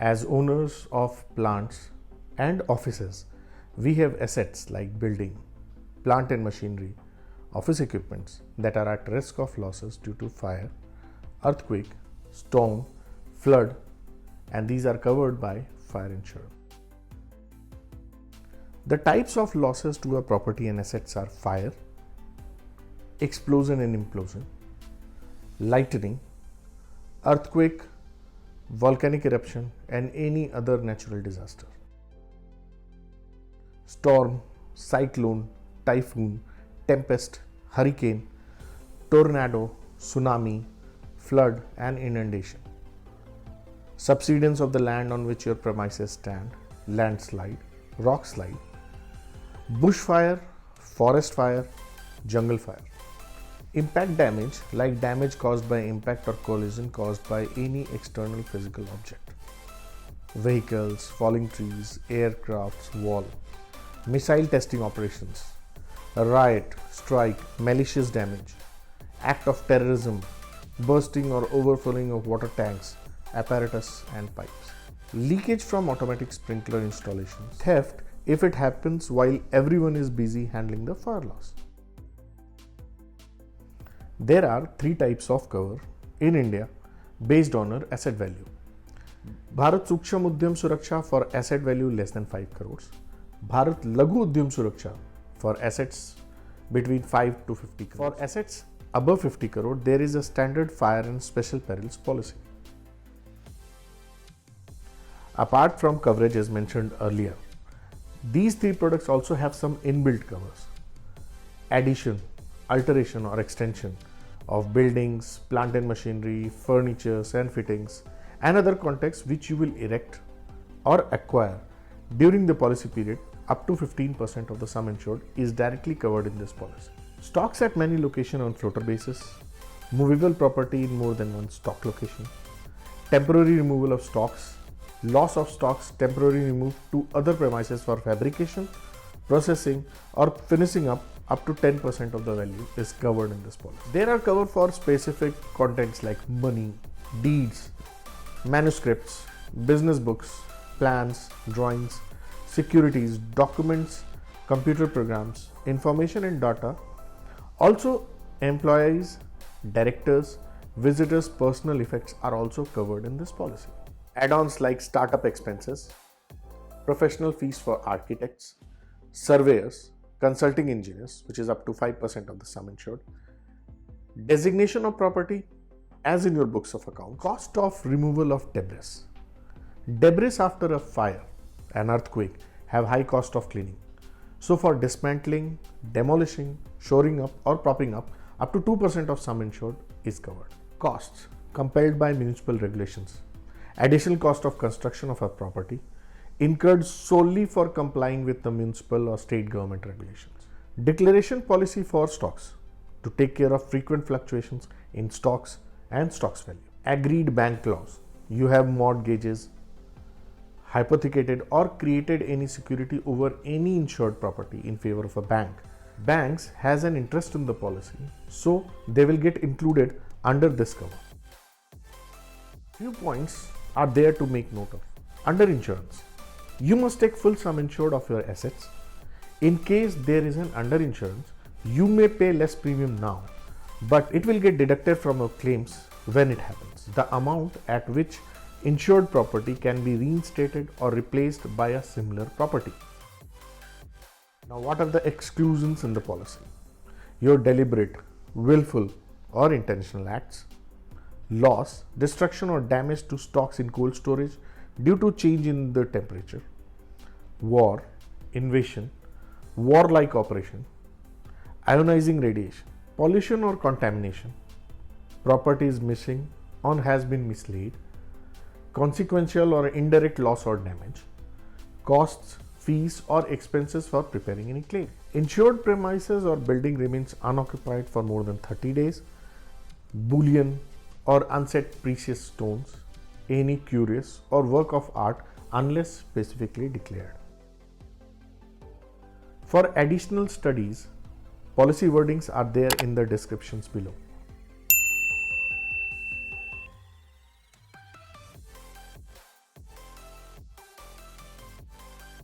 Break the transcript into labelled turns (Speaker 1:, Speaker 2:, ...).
Speaker 1: As owners of plants and offices, we have assets like building, plant and machinery, office equipments that are at risk of losses due to fire, earthquake, storm, flood, and these are covered by fire insurance. The types of losses to a property and assets are fire, explosion and implosion, lightning, earthquake, volcanic eruption, and any other natural disaster. Storm, cyclone, typhoon, tempest, hurricane, tornado, tsunami, flood, and inundation. Subsidence of the land on which your premises stand, landslide, rock slide, bushfire, forest fire, jungle fire. Impact damage, like damage caused by impact or collision caused by any external physical object. Vehicles, falling trees, aircrafts, wall. Missile testing operations. A riot, strike, malicious damage. Act of terrorism, bursting or overflowing of water tanks, apparatus and pipes. Leakage from automatic sprinkler installations. Theft if it happens while everyone is busy handling the fire loss. There are 3 types of cover in India based on your asset value. Bharat Suksham Udyam Suraksha for asset value less than 5 crores. Bharat Laghu Udyam Suraksha for assets between 5 to 50 crores. For assets above 50 crore, there is a standard fire and special perils policy. Apart from coverages mentioned earlier, these 3 products also have some inbuilt covers. Addition, alteration or extension of buildings, plant and machinery, furniture and fittings, and other contexts which you will erect or acquire during the policy period up to 15% of the sum insured is directly covered in this policy. Stocks at many locations on floater basis, movable property in more than one stock location, temporary removal of stocks, loss of stocks temporarily removed to other premises for fabrication, processing or finishing up to 10% of the value is covered in this policy. There are covered for specific contents like money, deeds, manuscripts, business books, plans, drawings, securities, documents, computer programs, information and data. Also, employees, directors, visitors' personal effects are also covered in this policy. Add-ons like startup expenses, professional fees for architects, surveyors, consulting engineers, which is up to 5% of the sum insured, designation of property as in your books of account, cost of removal of debris. Debris after a fire, an earthquake, have high cost of cleaning. So for dismantling, demolishing, shoring up or propping up to 2% of sum insured is covered. Costs compelled by municipal regulations. Additional cost of construction of a property incurred solely for complying with the municipal or state government regulations. Declaration policy for stocks to take care of frequent fluctuations in stocks and stocks value. Agreed bank clause. You have mortgages, hypothecated or created any security over any insured property in favor of a bank. Banks has an interest in the policy, so they will get included under this cover. Few points are there to make note of. Under insurance, you must take full sum insured of your assets. In case there is an underinsurance, you may pay less premium now, but it will get deducted from your claims when it happens. The amount at which insured property can be reinstated or replaced by a similar property. Now, what are the exclusions in the policy? Your deliberate, willful or intentional acts, loss, destruction or damage to stocks in cold storage due to change in the temperature, war, invasion, warlike operation, ionizing radiation, pollution or contamination, property is missing or has been mislaid, consequential or indirect loss or damage, costs, fees or expenses for preparing any claim. Insured premises or building remains unoccupied for more than 30 days, bullion or unset precious stones, any curious or work of art unless specifically declared. For additional studies, policy wordings are there in the descriptions below.